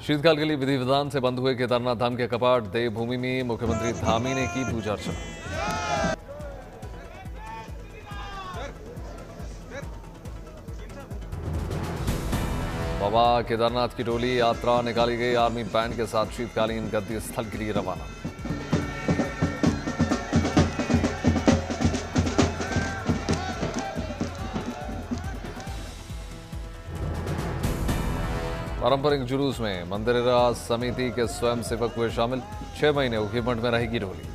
शीतकाल के लिए विधि विधान से बंद हुए केदारनाथ धाम के कपाट। देवभूमि में मुख्यमंत्री धामी ने की पूजा अर्चना। बाबा केदारनाथ की डोली यात्रा निकाली गई। आर्मी बैंड के साथ शीतकालीन गद्दी स्थल के लिए रवाना। पारंपरिक जुलूस में मंदिर समिति के स्वयंसेवक हुए शामिल। 6 महीने ऊखीमठ में रहेगी डोली।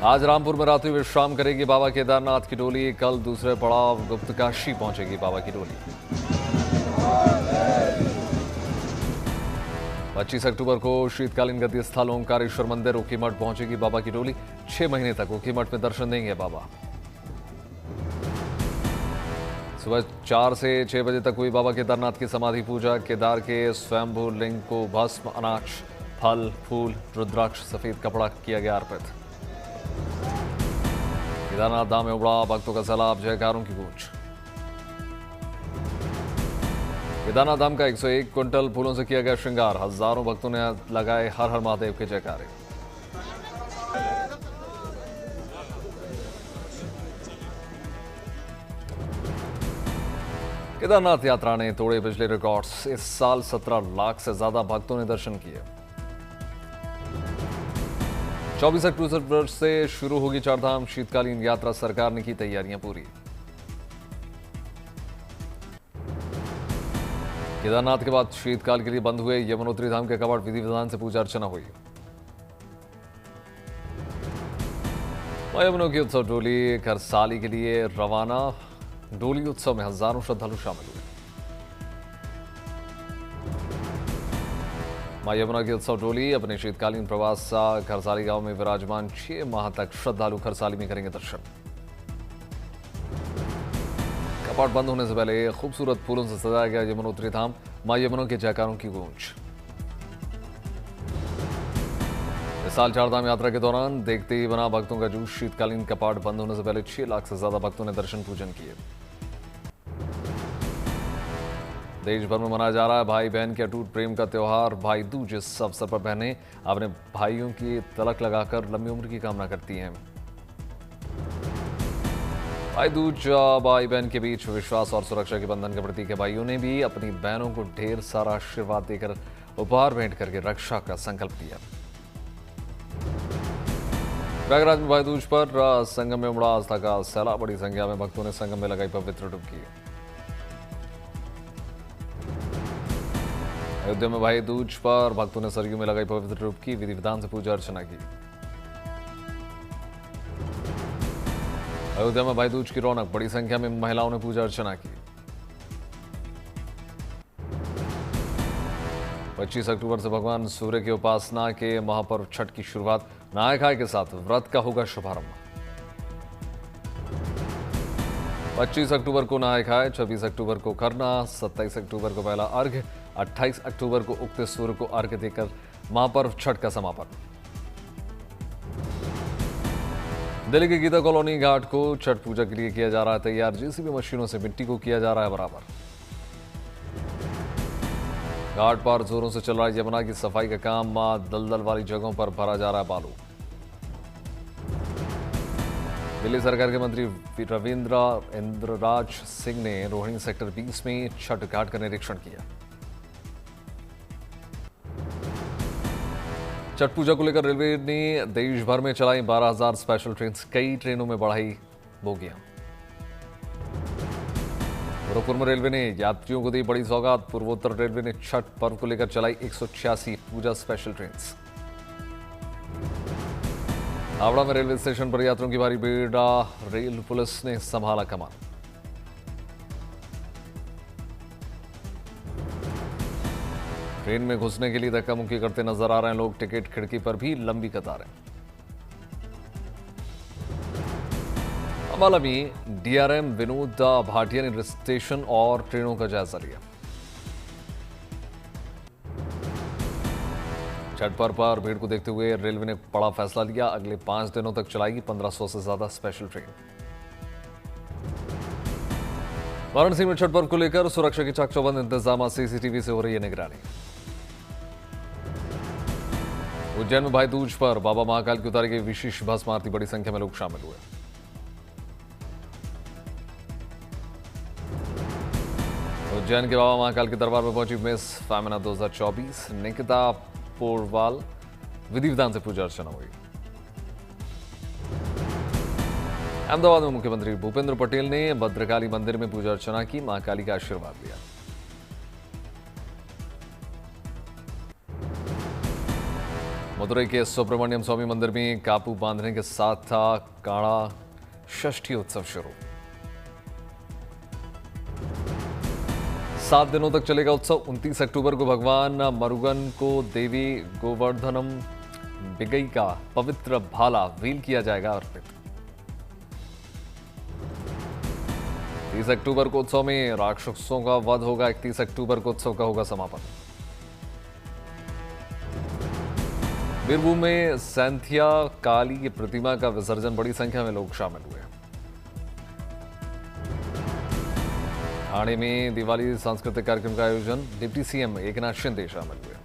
आज रामपुर में रात्रि विश्राम करेगी बाबा केदारनाथ की डोली। कल दूसरे पड़ाव गुप्तकाशी पहुंचेगी बाबा की डोली। 25 अक्टूबर को शीतकालीन गद्दी स्थल ओंकारेश्वर मंदिर ऊखीमठ पहुंचेगी बाबा की डोली। 6 महीने तक ऊखीमठ में दर्शन देंगे बाबा। सुबह 4 से 6 बजे तक हुई बाबा केदारनाथ की समाधि पूजा। केदार के स्वयंभू लिंग को भस्म, अनाज, फल, फूल, रुद्राक्ष, सफेद कपड़ा किया गया अर्पित। केदारनाथ धाम में उमड़ा भक्तों का सैलाब, जयकारों की गूंज। केदारनाथ धाम का 101 क्विंटल फूलों से किया गया श्रृंगार। हजारों भक्तों ने लगाए हर हर महादेव के जयकारे। केदारनाथ यात्रा ने तोड़े पिछले रिकॉर्ड्स। इस साल 17 लाख से ज्यादा भक्तों ने दर्शन किए। 24 अक्टूबर से शुरू होगी चारधाम शीतकालीन यात्रा। सरकार ने की तैयारियां पूरी। केदारनाथ के बाद शीतकाल के लिए बंद हुए यमुनोत्री धाम के कपाट। विधि विधान से पूजा अर्चना हुई। यमुनों की उत्सव डोली खरसाली के लिए रवाना। डोली उत्सव में हजारों श्रद्धालु शामिल हुए। मां यमुना की उत्सव डोली अपने शीतकालीन प्रवास खरसाली गांव में विराजमान। 6 माह तक श्रद्धालु खरसाली में करेंगे दर्शन। कपाट बंद होने से पहले खूबसूरत फूलों से सजाया गया यमुनोत्री धाम। मां यमुना के जयकारों की गूंज। इस साल चारधाम यात्रा के दौरान देखते ही बना भक्तों का जूश। शीतकालीन कपाट बंद होने से पहले 6 लाख से ज्यादा भक्तों ने दर्शन पूजन किए। देश भर में मनाया जा रहा है भाई बहन के अटूट प्रेम का त्योहार भाई दूज। इस अवसर पर बहनें अपने भाइयों की तिलक लगाकर लंबी उम्र की कामना करती हैं। भाई दूज भाई बहन के बीच विश्वास और सुरक्षा के बंधन के प्रतीक है। भाइयों ने भी अपनी बहनों को ढेर सारा आशीर्वाद देकर उपहार भेंट करके रक्षा का संकल्प लिया। प्रयागराज में भाई दूज पर संगम में उमड़ा आस्था का सैलाब। बड़ी संख्या में भक्तों ने संगम में लगाई पवित्र डुबकी। अयोध्या में भाई दूज पर भक्तों ने सरयू में लगाई पवित्र डुबकी। विधि विधान से पूजा अर्चना की। अयोध्या में भाई दूज की रौनक। बड़ी संख्या में महिलाओं ने पूजा अर्चना की। 25 अक्टूबर से भगवान सूर्य की उपासना के महापर्व छठ की शुरुआत। नहाय खाए के साथ व्रत का होगा शुभारंभ। 25 अक्टूबर को नहाय खाए, 26 अक्टूबर को खरना, 27 अक्टूबर को पहला अर्घ्य, 28 अक्टूबर को उगते सूर्य को अर्घ्य देकर महापर्व छठ का समापन। दिल्ली के गीता कॉलोनी घाट को छठ पूजा के लिए किया जा रहा है तैयार। जेसीबी मशीनों से मिट्टी को किया जा रहा है बराबर। घाट पर जोरों से चल रहा है यमुना की सफाई का काम। दलदल वाली जगहों पर भरा जा रहा है बालू। दिल्ली सरकार के मंत्री रविंद्र इंद्रराज सिंह ने रोहिणी सेक्टर 20 में छठ घाट का निरीक्षण किया। छठ पूजा को लेकर रेलवे ने देश भर में चलाई 12,000 स्पेशल ट्रेन। कई ट्रेनों में बढ़ाई बोगियां। गोरखपुर में रेलवे ने यात्रियों को दी बड़ी सौगात। पूर्वोत्तर रेलवे ने छठ पर्व को लेकर चलाई 186 पूजा स्पेशल ट्रेन। हावड़ा में रेलवे स्टेशन पर यात्रियों की भारी भीड़। रेल पुलिस ने संभाला कमान। ट्रेन में घुसने के लिए धक्का मुक्की करते नजर आ रहे हैं लोग। टिकट खिड़की पर भी लंबी कतारें। अंबाला में डीआरएम विनोद भाटिया ने स्टेशन और ट्रेनों का जायजा लिया। छठ पर्व पर भीड़ को देखते हुए रेलवे ने बड़ा फैसला लिया। अगले 5 दिनों तक चलाएगी 1500 से ज्यादा स्पेशल ट्रेन। वाराणसी में छठ पर्व को लेकर सुरक्षा के चाक चौबंद इंतजाम, सीसीटीवी से हो रही है निगरानी। उज्जैन में भाई दूज पर बाबा महाकाल की उतारी गई विशेष भस्म आरती, बड़ी संख्या में लोग शामिल हुए। उज्जैन के बाबा महाकाल के दरबार में पहुंची मिस फेमिना 2024 निकिता पोरवाल, विधि विधान से पूजा अर्चना हुई। अहमदाबाद में मुख्यमंत्री भूपेंद्र पटेल ने भद्रकाली मंदिर में पूजा अर्चना की, मां काली का आशीर्वाद लिया। मदुरई के सुब्रमण्यम स्वामी मंदिर में कापू बांधने के साथ था काड़ा षष्ठी उत्सव शुरू। 7 दिनों तक चलेगा उत्सव। 29 अक्टूबर को भगवान मरुगन को देवी गोवर्धनम बिगई का पवित्र भाला व्हील किया जाएगा अर्पित। 30 अक्टूबर को उत्सव में राक्षसों का वध होगा। 31 अक्टूबर को उत्सव का होगा समापन। बीरभूम में सैंथिया काली की प्रतिमा का विसर्जन, बड़ी संख्या में लोग शामिल हुए। ठाणे में दिवाली सांस्कृतिक कार्यक्रम का आयोजन, डिप्टी सीएम एकनाथ शिंदे शामिल हुए।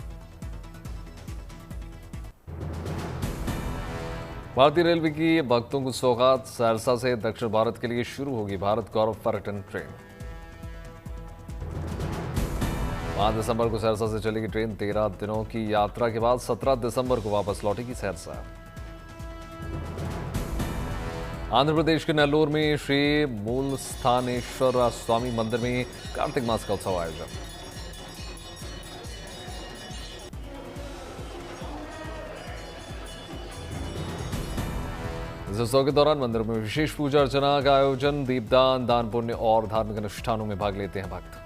भारतीय रेलवे की भक्तों को सौगात, सहरसा से दक्षिण भारत के लिए शुरू होगी भारत गौरव पर्यटन ट्रेन। 5 दिसंबर को सहरसा से चलेगी ट्रेन। 13 दिनों की यात्रा के बाद 17 दिसंबर को वापस लौटेगी सहरसा। आंध्र प्रदेश के नेल्लोर में श्री मूलस्थानेश्वर स्वामी मंदिर में कार्तिक मास का उत्सव आयोजन। इस उत्सव के दौरान मंदिर में विशेष पूजा अर्चना का आयोजन, दीपदान, दान पुण्य और धार्मिक अनुष्ठानों में भाग लेते हैं भक्त।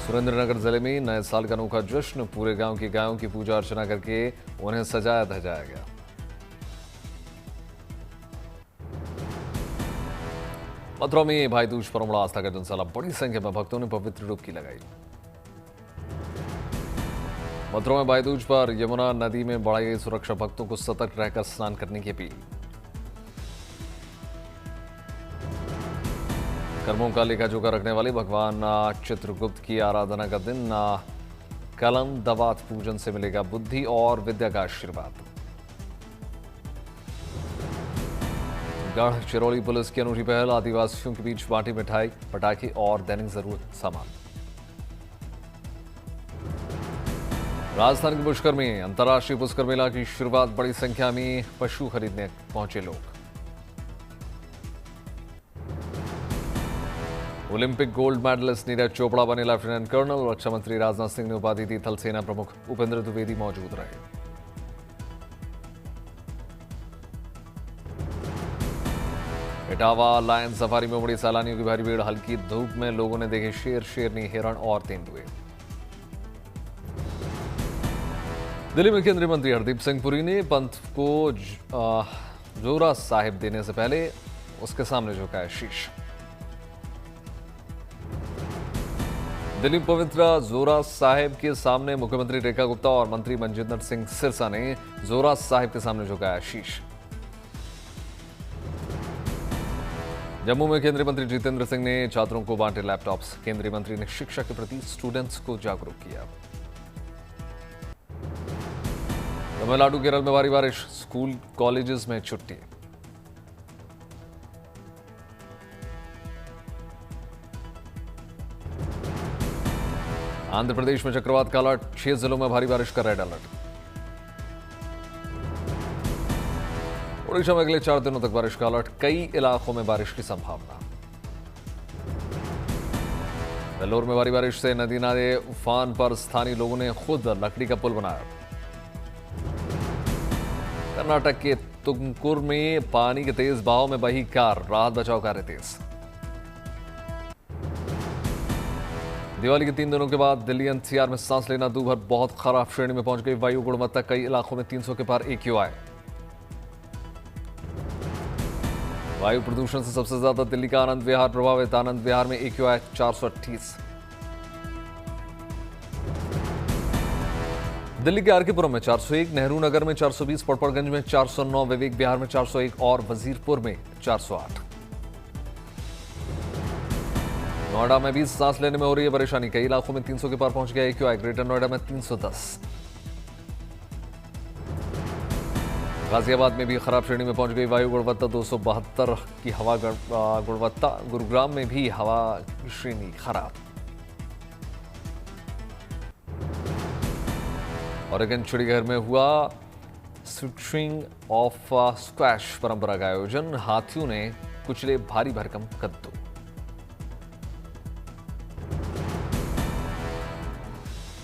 सुरेंद्रनगर जिले में नए साल का अनोखा जश्न, पूरे गांव की गायों की पूजा अर्चना करके उन्हें सजाया धजाया गया। मथुरा में भाई दूज पर उमड़ा आस्था का जनसैलाब, बड़ी संख्या में भक्तों ने पवित्र डुबकी लगाई। मथुरा में भाई दूज पर यमुना नदी में बढ़ाई गई सुरक्षा, भक्तों को सतर्क रहकर स्नान करने की अपील। कर्मों का लेखा जोखा रखने वाले भगवान चित्रगुप्त की आराधना का दिन, कलम दवात पूजन से मिलेगा बुद्धि और विद्या का आशीर्वाद। गढ़ चिरौली पुलिस की अनूठी पहल, आदिवासियों के बीच बांटी मिठाई, पटाखे और दैनिक जरूरत सामान। राजस्थान के पुष्कर में अंतर्राष्ट्रीय पुष्कर मेला की शुरुआत, बड़ी संख्या में पशु खरीदने पहुंचे लोग। Olympic gold medallist Neeraj Chopra बने लेफ्टिनेंट कर्नल। रक्षा मंत्री राजनाथ सिंह ने उपाधि दी। थल सेना प्रमुख उपेंद्र द्विवेदी मौजूद रहे। इटावा लायन सफारी में उमड़ी सैलानियों की भारी भीड़, हल्की धूप में लोगों ने देखे शेर, शेरनी, हिरण और तेंदुए। दिल्ली में केंद्रीय मंत्री हरदीप सिंह पुरी ने पंत को जोरा साहिब देने से पहले उसके सामने झुकाया शीश। दिल्ली पवित्र जोरा साहिब के सामने मुख्यमंत्री रेखा गुप्ता और मंत्री मनजिंदर सिंह सिरसा ने जोरा साहिब के सामने झुकाया शीश। जम्मू में केंद्रीय मंत्री जितेंद्र सिंह ने छात्रों को बांटे लैपटॉप्स। केंद्रीय मंत्री ने शिक्षा के प्रति स्टूडेंट्स को जागरूक किया। तमिलनाडु केरल में भारी बारिश, स्कूल कॉलेजेस में छुट्टी। आंध्र प्रदेश में चक्रवात का अलर्ट, 6 जिलों में भारी बारिश का रेड अलर्ट। ओडिशा में अगले 4 दिनों तक बारिश का अलर्ट, कई इलाकों में बारिश की संभावना। वेल्लोर में भारी बारिश से नदी नाले उफान पर, स्थानीय लोगों ने खुद लकड़ी का पुल बनाया। कर्नाटक के तुमकुर में पानी के तेज बहाव में बही कार, राहत बचाव कार्य तेज। दिवाली के 3 दिनों के बाद दिल्ली एनसीआर में सांस लेना दूभर बहुत खराब श्रेणी में पहुंच गई। वायु गुणवत्ता कई इलाकों में 300 के पार AQI। वायु प्रदूषण से सबसे ज्यादा दिल्ली का आनंद विहार प्रभावित। आनंद विहार में AQI 428। दिल्ली के आरकेपुरम में 401, नेहरू नगर में 420, पड़पड़गंज में 409, विवेक विहार में 401 और वजीरपुर में 408। नोएडा में भी सांस लेने में हो रही है परेशानी, कई इलाकों में 300 के पार पहुंच गया AQI, ग्रेटर नोएडा में 310। गाजियाबाद में भी खराब श्रेणी में पहुंच गई वायु गुणवत्ता, 272 की हवा गुणवत्ता। गुरुग्राम में भी हवा की श्रेणी खराब। ओरेगन चिड़ियाघर में हुआ स्विचिंग ऑफ स्क्वैश परंपरा का आयोजन, हाथियों ने कुचले भारी भरकम कद्दू।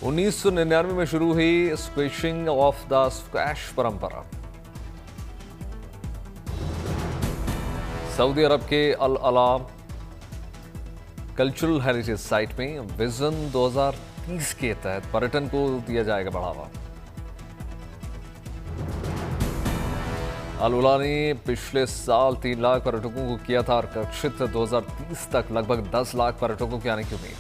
उन्नीस सौ 99 में शुरू हुई स्विचिंग ऑफ द स्क्वैश परंपरा। सऊदी अरब के अल अला कल्चरल हेरिटेज साइट में विजन 2030 के तहत पर्यटन को दिया जाएगा बढ़ावा। अल उला ने पिछले साल 3 लाख पर्यटकों को किया था आकर्षित, 2030 तक लगभग 10 लाख पर्यटकों के आने की उम्मीद।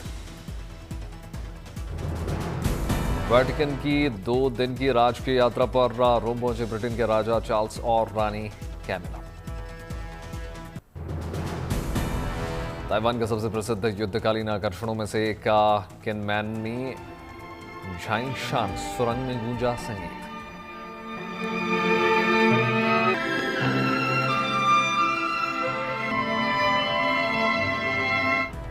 वेटिकन की 2 दिन की राजकीय यात्रा पर रोम पहुंचे ब्रिटेन के राजा चार्ल्स और रानी कैमिला। ताइवान के सबसे प्रसिद्ध युद्धकालीन आकर्षणों में से एक किनमैन में झाइशान सुरंग में गूंजा संगीत।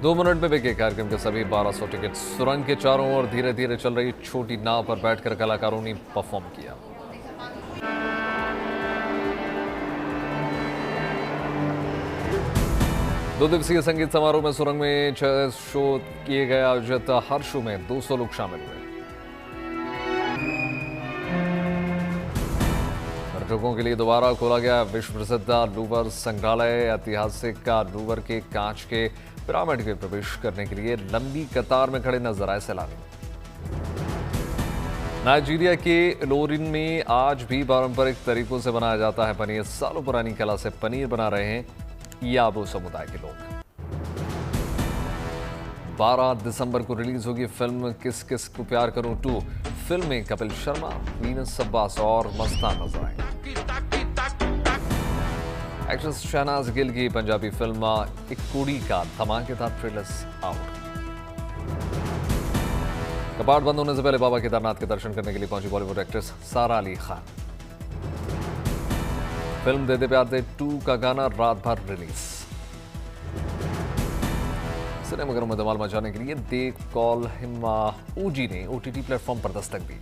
2 मिनट में बिके कार्यक्रम के सभी 1200 टिकट। सुरंग के चारों ओर धीरे धीरे चल रही छोटी नाव पर बैठकर कलाकारों ने परफॉर्म किया। दो दिवसीय संगीत समारोह में सुरंग में 6 शो किए गए आयोजित। हर शो में 200 लोग शामिल हुए। पर्यटकों के लिए दोबारा खोला गया विश्व प्रसिद्ध लूवर संग्रहालय। ऐतिहासिक लूवर के कांच के पिरामिड के प्रवेश करने के लिए लंबी कतार में खड़े नजर आए सैलानी। नाइजीरिया के इलोरिन में आज भी पारंपरिक तरीकों से बनाया जाता है पनीर। सालों पुरानी कला से पनीर बना रहे हैं याबो समुदाय के लोग। 12 दिसंबर को रिलीज होगी फिल्म किस किस को प्यार करूं 2। फिल्म में कपिल शर्मा, वीनस अब्बास और मस्तान नजर आएंगे। एक्ट्रेस शहनाज गिल की पंजाबी फिल्म एक कुड़ी का धमाकेदार ट्रेलर आउट। कपाट बंद होने से पहले बाबा केदारनाथ के दर्शन करने के लिए पहुंची बॉलीवुड एक्ट्रेस सारा अली खान। फिल्म दे दे प्यार दे 2 का गाना रात भर रिलीज। सिनेमाघरों में धमाल मचाने के लिए दे कॉल हिम ओजी ने OTT प्लेटफॉर्म पर दस्तक दी।